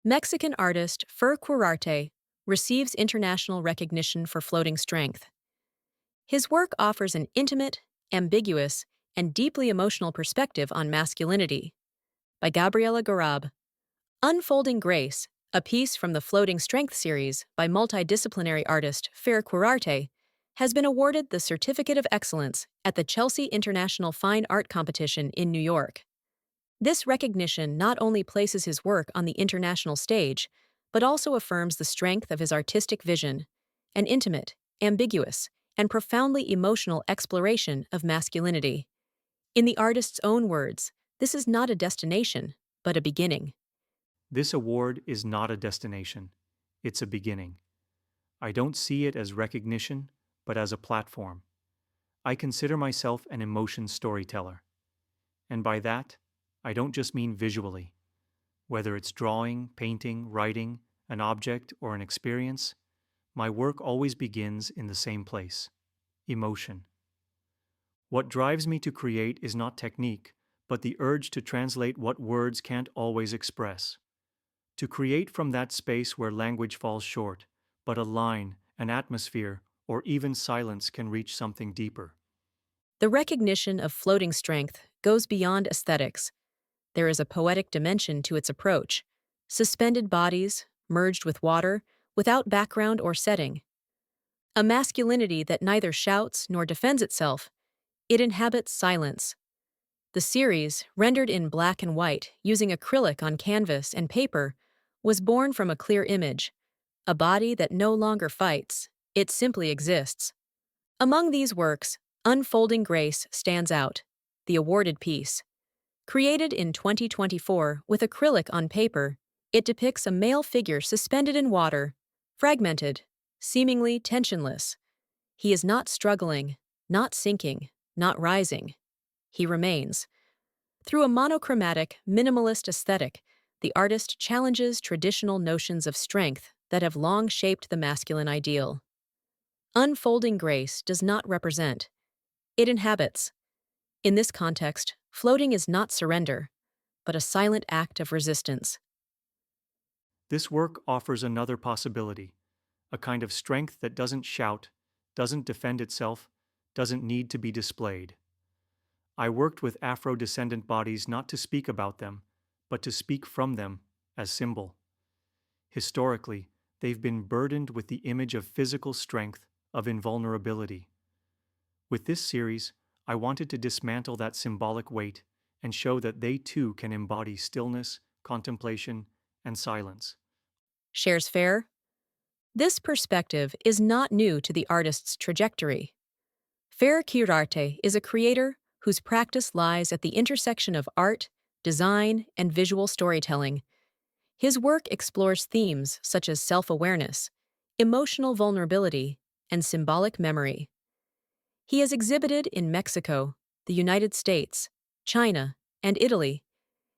Mexican artist Fer Quirarte receives international recognition for floating strength. His work offers an intimate, ambiguous, and deeply emotional perspective on masculinity. By Gabriela Gorab. Unfolding Grace, a piece from the Floating Strength series by multidisciplinary artist Fer Quirarte, has been awarded the Certificate of Excellence at the Chelsea International Fine Art Competition in New York. This recognition not only places his work on the international stage, but also affirms the strength of his artistic vision, an intimate, ambiguous, and profoundly emotional exploration of masculinity. In the artist's own words, this is not a destination, but a beginning. This award is not a destination, it's a beginning. I don't see it as recognition, but as a platform. I consider myself an emotion storyteller. And by that, I don't just mean visually. Whether it's drawing, painting, writing, an object, or an experience, my work always begins in the same place: emotion. What drives me to create is not technique, but the urge to translate what words can't always express. To create from that space where language falls short, but a line, an atmosphere, or even silence can reach something deeper. The recognition of floating strength goes beyond aesthetics. There is a poetic dimension to its approach. Suspended bodies, merged with water, without background or setting. A masculinity that neither shouts nor defends itself, it inhabits silence. The series, rendered in black and white using acrylic on canvas and paper, was born from a clear image, a body that no longer fights, it simply exists. Among these works, Unfolding Grace stands out, the awarded piece. Created in 2024 with acrylic on paper, it depicts a male figure suspended in water, fragmented, seemingly tensionless. He is not struggling, not sinking, not rising. He remains. Through a monochromatic, minimalist aesthetic, the artist challenges traditional notions of strength that have long shaped the masculine ideal. Unfolding Grace does not represent. It inhabits. In this context, floating is not surrender, but a silent act of resistance. This work offers another possibility: a kind of strength that doesn't shout, doesn't defend itself, doesn't need to be displayed. I worked with Afro-descendant bodies not to speak about them, but to speak from them as symbol. Historically, they've been burdened with the image of physical strength, of invulnerability. With this series, I wanted to dismantle that symbolic weight and show that they too can embody stillness, contemplation, and silence. Shares Fer? This perspective is not new to the artist's trajectory. Fer Quirarte is a creator whose practice lies at the intersection of art, design, and visual storytelling. His work explores themes such as self-awareness, emotional vulnerability, and symbolic memory. He has exhibited in Mexico, the United States, China, and Italy,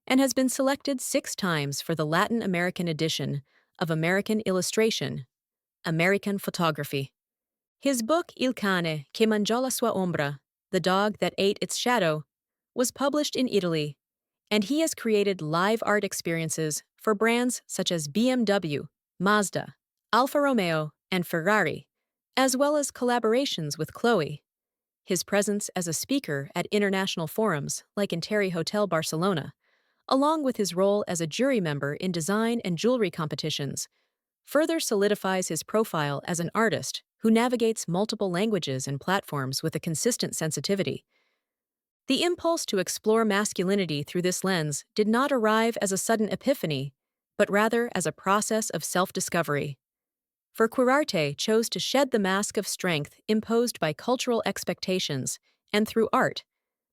and has been selected 6 times for the Latin American edition of American Illustration, American Photography. His book Il cane che mangiò la sua ombra, The Dog That Ate Its Shadow, was published in Italy, and he has created live art experiences for brands such as BMW, Mazda, Alfa Romeo, and Ferrari, as well as collaborations with Chloe. His presence as a speaker at international forums like in Terry Hotel Barcelona, along with his role as a jury member in design and jewelry competitions, further solidifies his profile as an artist who navigates multiple languages and platforms with a consistent sensitivity. The impulse to explore masculinity through this lens did not arrive as a sudden epiphany, but rather as a process of self-discovery. For Quirarte chose to shed the mask of strength imposed by cultural expectations, and through art,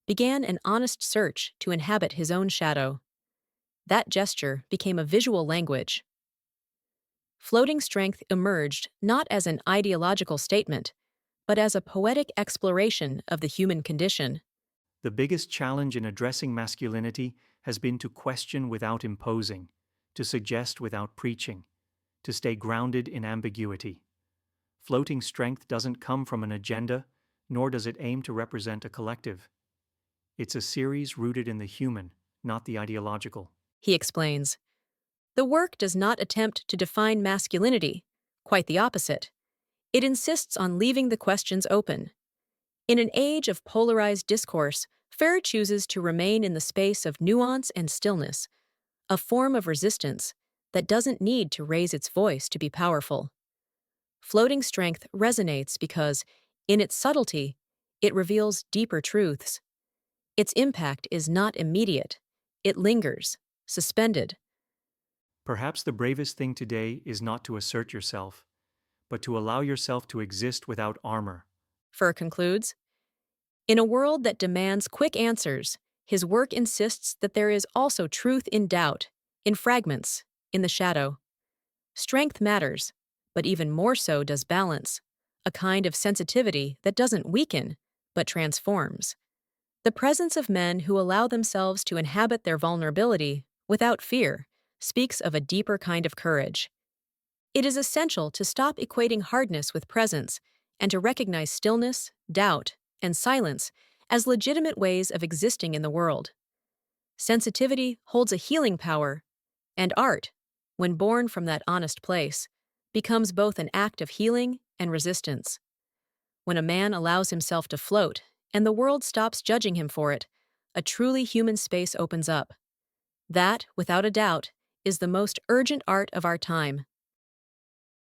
began an honest search to inhabit his own shadow. That gesture became a visual language. Floating strength emerged not as an ideological statement, but as a poetic exploration of the human condition. The biggest challenge in addressing masculinity has been to question without imposing, to suggest without preaching, to stay grounded in ambiguity. Floating strength doesn't come from an agenda, nor does it aim to represent a collective. It's a series rooted in the human, not the ideological. He explains. The work does not attempt to define masculinity, quite the opposite. It insists on leaving the questions open. In an age of polarized discourse, Fer chooses to remain in the space of nuance and stillness, a form of resistance that doesn't need to raise its voice to be powerful. Floating strength resonates because, in its subtlety, it reveals deeper truths. Its impact is not immediate, it lingers, suspended. Perhaps the bravest thing today is not to assert yourself, but to allow yourself to exist without armor. Fer concludes. In a world that demands quick answers, his work insists that there is also truth in doubt, in fragments, in the shadow. Strength matters, but even more so does balance, a kind of sensitivity that doesn't weaken, but transforms. The presence of men who allow themselves to inhabit their vulnerability without fear speaks of a deeper kind of courage. It is essential to stop equating hardness with presence and to recognize stillness, doubt, and silence as legitimate ways of existing in the world. Sensitivity holds a healing power, and art, when born from that honest place, becomes both an act of healing and resistance. When a man allows himself to float, and the world stops judging him for it, a truly human space opens up. That, without a doubt, is the most urgent art of our time.